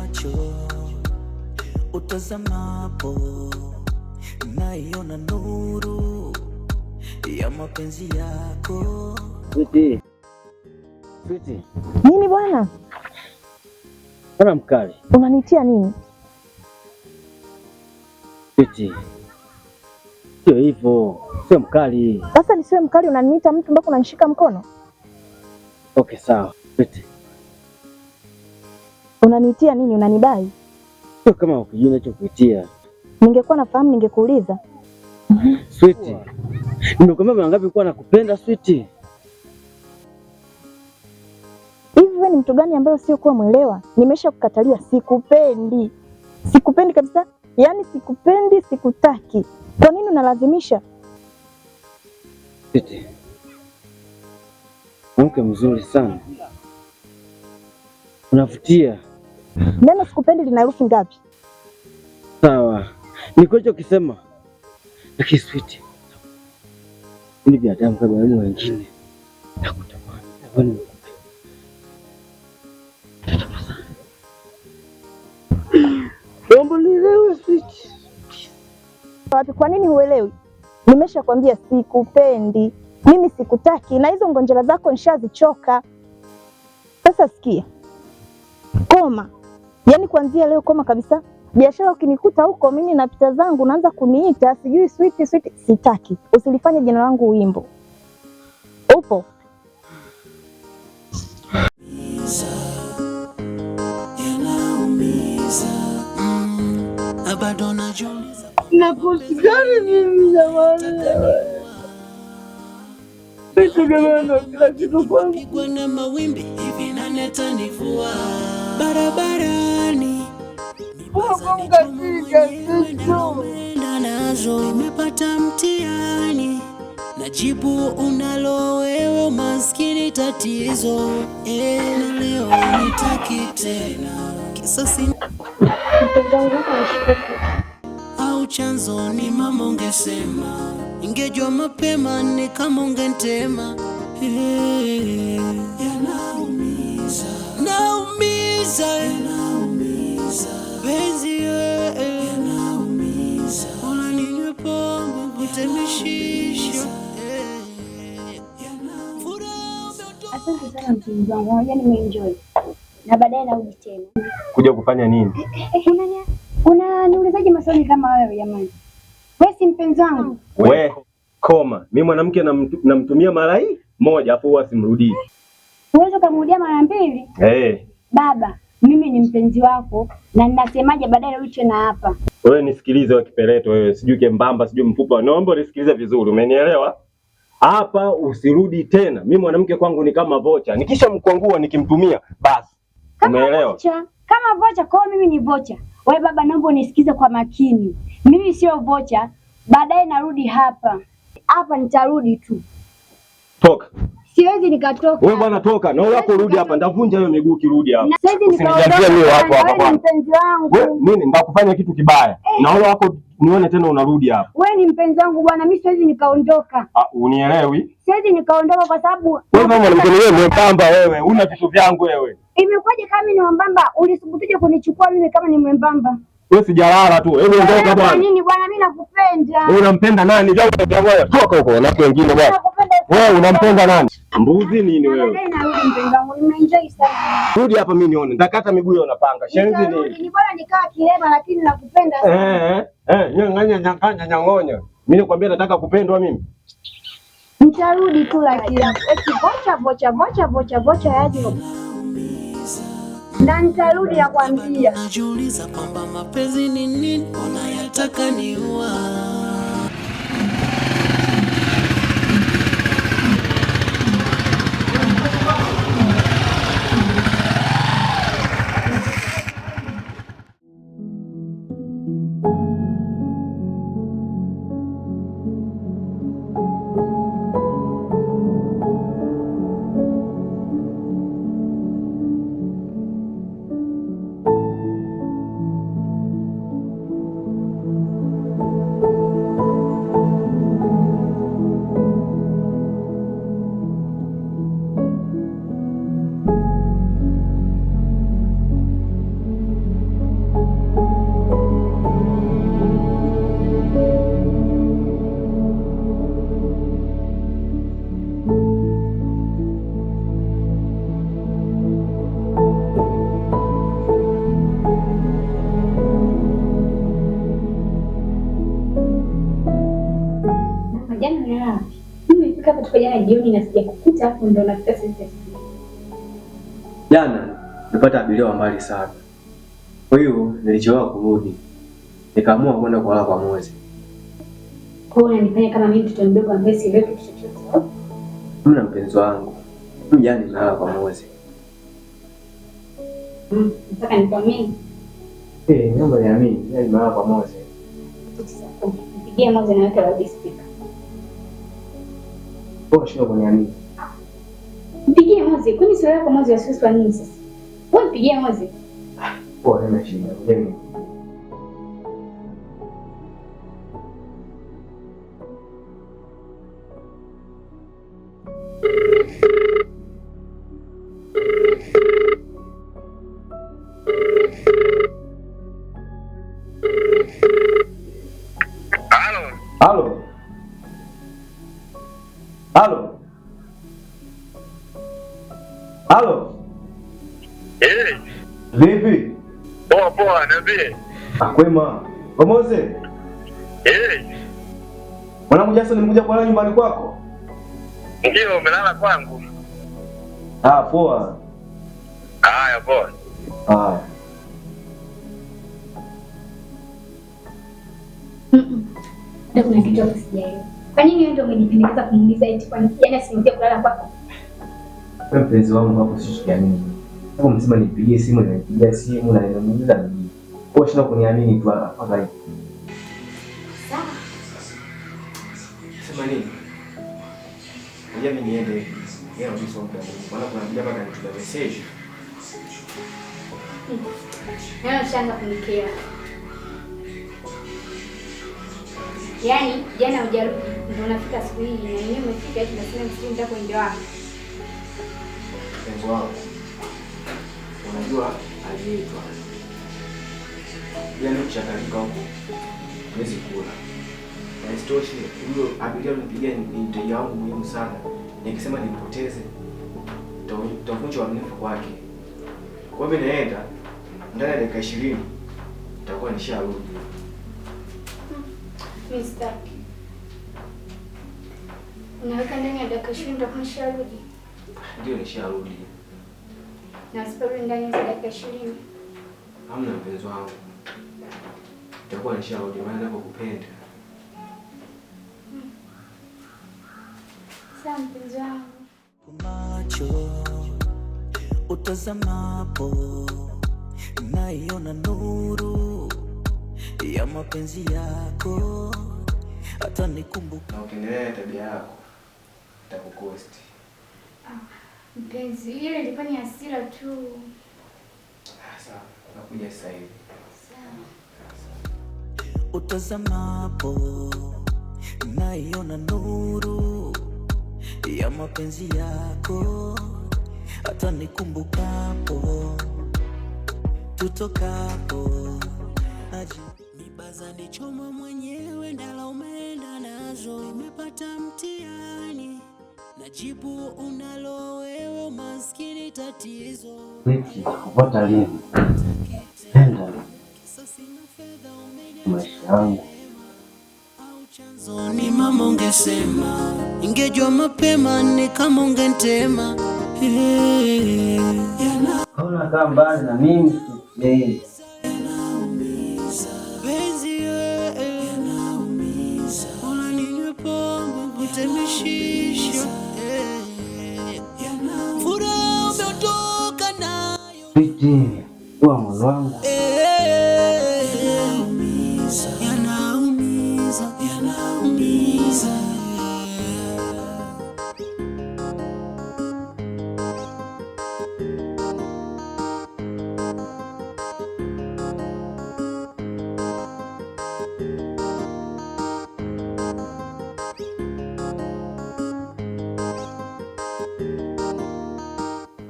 macho utazamapo, naiona nuru ya mapenzi yako. Switi. Switi. Nini bwana? Bwana mkali. Unanitia nini? Switi. Sio hivyo. Sio mkali. Sasa nisiwe mkali unaniita mtu mpaka unanishika mkono? Okay, sawa. Switi. Unanitia nini? Unanidai? Sio kama ukijua ninachokuitia. Ningekuwa nafahamu ningekuuliza. Switi. Nimekwambia mara ngapi kuwa nakupenda Switi? Hivi wewe ni mtu gani ambaye sio kuwa mwelewa? Nimesha kukatalia, sikupendi. Sikupendi kabisa. Yaani sikupendi, sikutaki. Kwa nini unalazimisha? Switi. Mke mzuri sana. Unavutia. Neno sikupendi lina herufi ngapi? Sawa. Niko hicho kisema. Lakini Switi. Ni binadamu kama wengine. Nakutamani. Nielewe Switi. Wapi, kwa nini huelewi? Nimeshakwambia sikupendi. Mimi sikutaki na hizo ngonjera zako nishazichoka. Sasa sikia. Koma. Yaani kuanzia leo koma kabisa. Biashara ukinikuta huko mimi na pita zangu naanza kuniita sijui Switi Switi, sitaki. Usilifanye jina langu wimbo. Upo? Nakusikani mimi jamani. Kila kitu kwangu na mawimbi hivi naleta nivua barabarani. Nenda nazo nimepata mtihani, najibu unalo wewe maskini tatizo. Na leo nitaki tena kisasi au chanzo ni mama ungesema, ingejua mapema ni kama ungetema. Yanaumiza, naumiza, yanaumiza penzi, yanaumiza. Ola ninywe pombe kutemishisha. Asante sana mpenzi wangu, unajua nimeenjoy. Na baadaye narudi tena. Kuja kufanya nini? Unaniulizaje maswali kama wewe jamani? Wewe si mpenzi wangu? We, koma. Mimi mwanamke namtumia mara hii moja afu huwa simrudii. Uwezo kumrudia mara mbili? Baba, mimi ni mpenzi wako na ninasemaje baadaye narudi tena hapa. Wewe nisikilize wewe kipeleto wewe, sijui kembamba, sijui mfupa. Naomba unisikilize vizuri, umenielewa? Hapa usirudi tena. Mimi mwanamke kwangu ni kama vocha. Nikisha mkwangua nikimtumia basi. Umeelewa? Kama vocha, kwa mimi ni vocha. Wewe baba, naomba unisikize kwa makini. Mimi sio vocha. Baadaye narudi hapa. Hapa nitarudi tu. Toka. Siwezi nikatoka. Wewe bwana toka. Na wewe wako rudi hapa. Nitavunja hiyo miguu kirudi hapa. Siwezi nikaondoka. Mimi watu hapa bwana. Mpenzi wangu. Wewe mimi nitakufanya kitu kibaya. Na wewe wako nione tena unarudi hapa. Wewe ni mpenzi wangu bwana, mimi siwezi nikaondoka. Unielewi? Siwezi nikaondoka kwa sababu wewe mwanamke wewe mwembamba wewe. Una vitu vyangu wewe. Imekuwaje kama mimi ni mwembamba? Ulisubutuje kunichukua mimi kama ni mwembamba? Wewe sijalala tu. Hebu ondoka bwana. Nini bwana, mimi nakupenda. Wewe unampenda nani? Toka huko na watu wengine bwana. Wewe unampenda nani? Mbuzi nini wewe? Narudi mpenzi wangu, nimeenjoy sana. Rudi hapa mimi nione. Nitakata miguu yao unapanga. Shenzi nini? Ni bora nikaa kilema lakini nakupenda sana. Nyang'anya nyang'onya. Mimi nakwambia nataka kupendwa mimi. Nitarudi tu lakini. Vocha yaje. Na nitarudi nakwambia. Najiuliza kwamba mapenzi ni nini? Unayataka niua. hapa toka jana jioni na sijakukuta hapo, ndio nafika sasa. Jana nilipata abiria wa mbali sana, kwa hiyo nilichelewa kurudi, nikaamua kwenda kulala kwa Moze. Kwa hiyo unanifanya kama mimi mtoto mdogo ambaye sielewi kitu chochote. Mimi na mpenzi wangu jana nimelala kwa Moze. Nataka nikuamini. Naomba niamini, jana nimelala kwa Moze. Mpigie Moze na weka loud speaker. Wewe sio kuniamini. Mpigie Moze, kwani sio yako Moze wasiwasi kwa nini sasa? Wewe mpigie Moze. Poa, nina shida. Mimi. Halo. Halo. Halo. Vipi? Poa, niambie. Kwema. Moze. Mwanangu Jason nimekuja kulala nyumbani kwako? Ndio, umelala kwangu? Poa. Haya, poa. Ndio kuna kitu hapo sijaelewa. Kwa nini wewe ndio umejipendekeza kumuuliza eti kwa nini jana simwambia kulala kwako? Wewe mpenzi wangu hapo sishikiani. Hapo msema nipigie simu na nipigia simu na ninamuuliza nini. Kwa shida kuniamini tu hapa hivi. Sawa. Sema nini? Ngoja mimi niende hivi. Yeye anasoma kwa Mungu. Maana kuna mmoja hapa kanituma message. Ndio shanga kunikea. Yaani jana hujarudi ndio unafika siku hii na yenyewe umefika eti nasema msimu ndio kwenda wapi? Mpenzi wangu. Unajua aliitwa. Yaani kuchakalika huko. Mwezi kula. Na isitoshe huyo abiria nipigia ni mteja wangu muhimu sana. Nikisema nimpoteze tavunja uaminifu kwake. Kwa hivyo naenda ndani ya dakika 20 nitakuwa nisharudi. Mister. Unaweka ndani ya dakika 20 ndio nisharudi. Ndio nisharudi. Na usiporudi ndani ya dakika 20. Hamna mpenzi wangu. Nitakuwa nisharudi maana nakupenda. Sawa mpenzi wangu. Macho utazamapo naiona nuru ya mapenzi yako, hata nikumbuka. Na ukiendelea tabia yako nitakukosti. Mpenzi, ile ilikuwa ni hasira tu. Sawa, nakuja sasa hivi. Sawa. Utazamapo naiona nuru ya mapenzi yako, hata nikumbukapo tutokapo mibaza nichoma mwenyewe, ndala umeenda nazo, nimepata mtihani, najibu unalo wewe, maskini tatizo. Wiki kupata lini? Penda maisha yangu. Chanzo ni mama ungesema, ingejua mapema ni kama ungetema. Kaona kaa mbali na mimi sisi. Bezi yanaumiza. Ona ninywe pombe kutemishisha. Furaha umetoka nayo. Piti, kwa moyo wangu. Yanaumiza.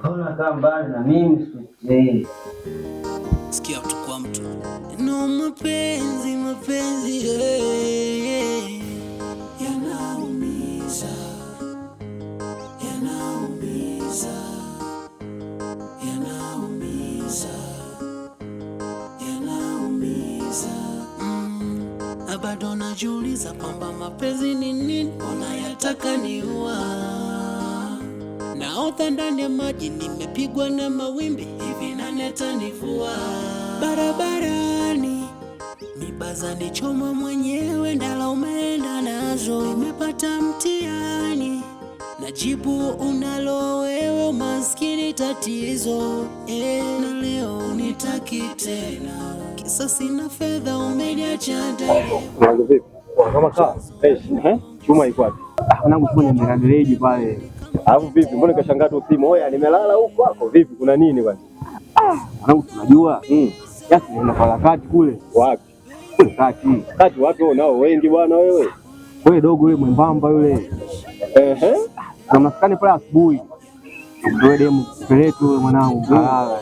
Kaona kaa mbali na mimi sisi. Sikia mtu kwa mtu. No mapenzi yanaumiza. bado najiuliza kwamba mapenzi ni nini, unayataka niua. Naota ndani ya maji, nimepigwa na mawimbi, hivi nani atanivua? Barabarani mibaza nichoma mwenyewe, ndala umeenda nazo, nimepata mtihani, najibu unalo wewe, maskini tatizo. Na leo unitaki tena, kisa sina fedha, umeniacha ndani. Kama kaa chuma iko wapi? Mwanangu chuma nimerandereji pale. Alafu vipi, mbona kashangaa tu simu? Oya, nimelala huko hapo. Vipi, kuna nini bwana? Mwanangu tunajua yasi nenda kwa wakati kule. Wapi? Kule kati. Kati watu nao wengi bwana wewe. Wewe dogo yule mwembamba yule. Na maskani pale asubuhi. Ndio demu peletu yule mwanangu kalala.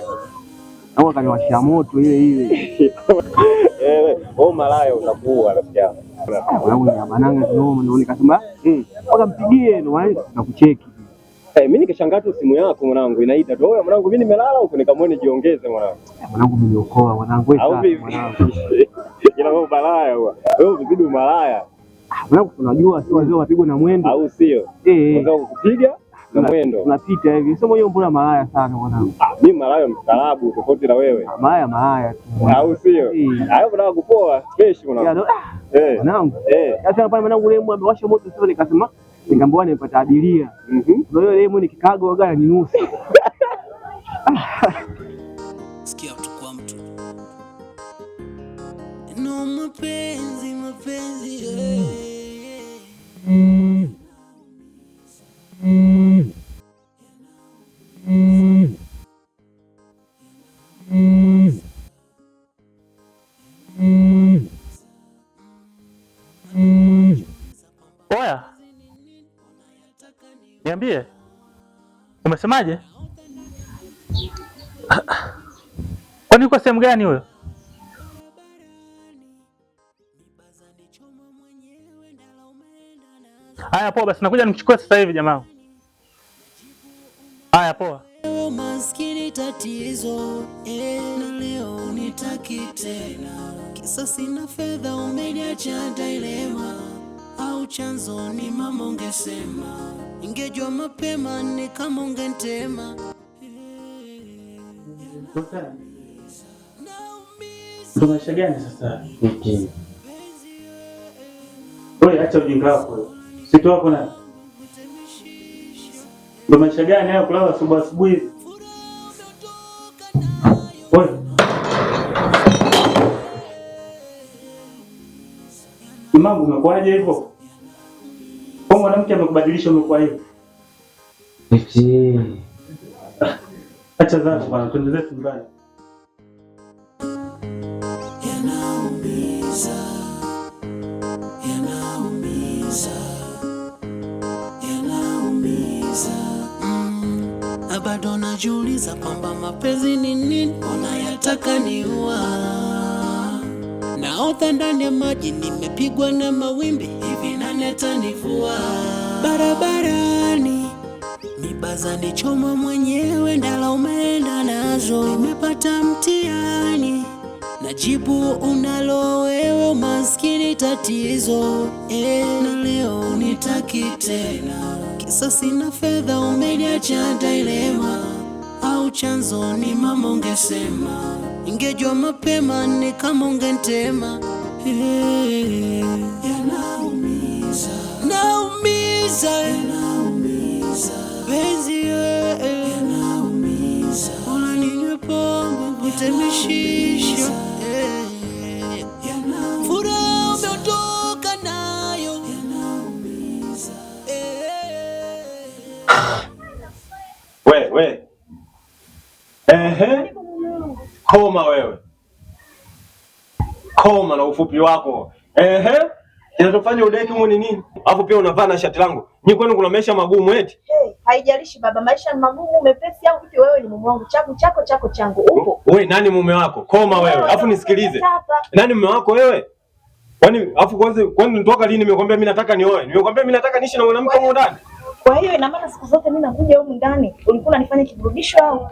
Au akaniwashia moto ile. Malaya utakuwa rafiki yangu. Mwanangu ni bananga noma, ndio nikasema wakampigie ndio wale tunakucheki. Mimi nikashangaa tu simu yako mwanangu inaita tu. Oya mwanangu, mimi nimelala huko, nikamwone jiongeze mwanangu. Mwanangu niliokoa mwanangu wewe. Au vipi? Ina mambo malaya huwa. Wewe uzidi malaya. Mwanangu tunajua sio wazee wapigwa na mwendo. Au sio? Unataka kupiga na mwendo. Tunapita hivi. Sio mwenyewe mbona malaya sana mwanangu. Mimi malaya mstaarabu tofauti na wewe. Malaya tu. Au sio? Hayo unataka kupoa special mwanangu. Mwanangu. Sasa pale mwanangu leo amewasha moto sasa, nikasema nikamwambia nimepata abiria. Ndio leo nikikaga gari ni nusu. Sikia tu kwa mtu. No mapenzi Oya, niambie, umesemaje? Kwani uko sehemu gani huyo? Haya poa, basi nakuja nikuchukue sasa hivi jamaa. Haya poa. Maskini tatizo, na leo unitaki tena, kisa sina fedha, umeniacha dilema. Au chanzo ni mama ungesema, ingejua mapema ni kama ungetema. Ndo maisha gani sasa? Wewe acha ujinga wako. Situ wako na. Ndo maisha gani hayo kulala asubuhi hivi? Wewe. Mambo umekuaje hivyo? Kwa mwanamke amekubadilisha umekuwa hivyo? Acha zako bwana, twende zetu nyumbani. Bado najiuliza kwamba mapenzi ni nini, unayataka niua. Naota ndani ya maji, nimepigwa na mawimbi, hivi nani atanivua? Barabarani mibaza nichoma mwenyewe, ndala umeenda nazo, nimepata mtihani, najibu unalo wewe, maskini tatizo. Na leo unitaki tena, kisa sina fedha, umeniacha dilema. Au chanzo ni mama ungesema, ingejua mapema ni kama ungetema. Naumiza penzi, ona ninywe pombe kutemishisha, furaha umeondoka nayo. We. Koma wewe. Koma na ufupi wako. Kinachofanya udeki huko ni nini? Alafu pia unavaa na shati langu. Ni kwenu kuna maisha magumu eti? Haijalishi baba, maisha ni magumu mepesi au vipi, wewe ni mume wangu, chako changu. Upo. Wewe nani mume wako? Koma wewe. Alafu nisikilize. Nani mume wako wewe? Kwani alafu kwani nitoka lini nimekwambia mimi nataka nioe? Nimekwambia mimi nataka niishi na mwanamke huko ndani. Kwa hiyo ina maana siku zote mimi nakuja huko ndani ulikuwa unanifanya kiburudisho au?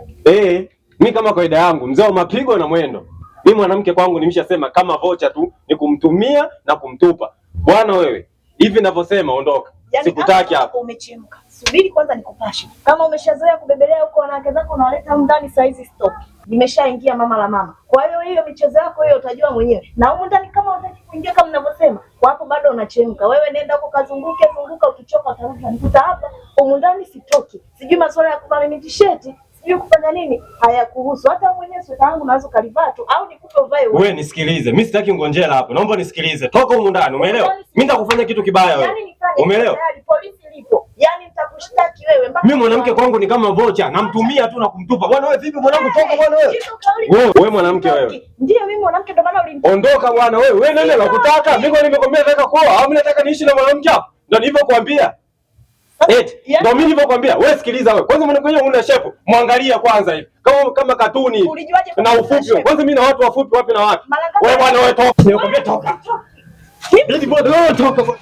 Mimi kama kawaida yangu, mzee wa mapigo na mwendo. Mimi mwanamke kwangu nimeshasema kama vocha tu ni kumtumia na kumtupa. Bwana wewe, hivi ninavyosema ondoka. Yani, sikutaki hapa. Umechemka. Subiri kwanza nikupashe. Kama umeshazoea kubebelea huko wanawake zako unawaleta ndani, saa hizi stop. Nimeshaingia mama la mama. Kwa hiyo michezo yako hiyo utajua mwenyewe. Na huko ndani kama unataka kuingia kama ninavyosema, kwa hapo bado unachemka. Wewe nenda huko zunguka, ukichoka utarudi nikuta hapa. Huko ndani sitoki. Sijui masuala ya kuvaa mimi t-shirt, sijui kufanya nini, hayakuhusu. Hata mwenyewe sweta yangu naweza kalivaa tu au nikupe uvae wewe. Wewe nisikilize. Mimi sitaki ngonjera hapa. Naomba nisikilize. Toka huko ndani, umeelewa? Mimi nitakufanya kitu kibaya wewe. Umeelewa? Polisi lipo. Yaani nitakushtaki wewe mpaka. Mimi mwanamke kwangu ni kama vocha, namtumia tu na kumtupa. Bwana wewe vipi mwanangu, toka bwana wewe. Wewe mwanamke wewe. Ndio mimi mwanamke ndo maana ulimtoka. Ondoka bwana wewe. Wewe nani unakutaka? Mimi nimekwambia nataka kuoa au mimi nataka niishi na mwanamke hapa? Ndio nilivyokuambia. Ndio mimi nilivyokuambia. Wewe sikiliza wewe. Kwanza mwanamke wewe una shepu. Muangalia kwanza hivi. Kama katuni. Na ufupi. Kwanza mimi na watu wafupi wapi na wapi? Wewe bwana wewe toka. Nimekwambia toka. Hivi bwana wewe toka bwana.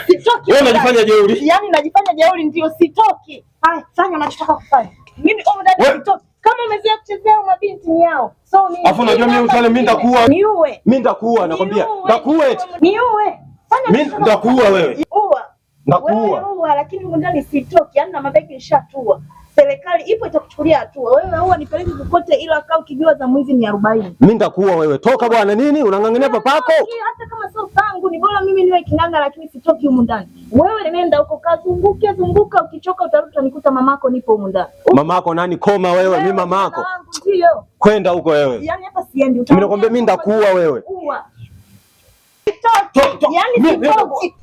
Sitoki. Wewe unajifanya jeuri. Yaani najifanya jeuri ndio sitoki. Haya, fanya unachotaka kufanya. Mimi huko ndani sitoki. Kama umezoea kuchezea mabinti ni yao. So mimi. Afu unajua mimi utale mimi nitakuua. Niue. Mimi nitakuua nakwambia. Nitakuua eti. Niue. Fanya mimi nitakuua wewe. Ua. Nakuua. Wewe lakini huko ndani sitoki. Yaani na mabegi nishatua. Serikali ipo itakuchukulia hatua. Wewe huwa nipeleke kokote ila kau kijua za mwizi ni 40. Mimi nitakuua wewe. Toka bwana nini? Unang'ang'ania papako? Hata kama sio pangu ni bora mimi niwe kinganga lakini sitoki huko ndani. Wewe nenda huko kazunguka ukichoka utarudi utanikuta mamako nipo huko ndani. Mamako nani? Koma wewe, mimi mamako. Ndio. Kwenda huko wewe. Yaani hapa siendi. Mimi nakwambia mimi nitakuua wewe. Yaani sitoki.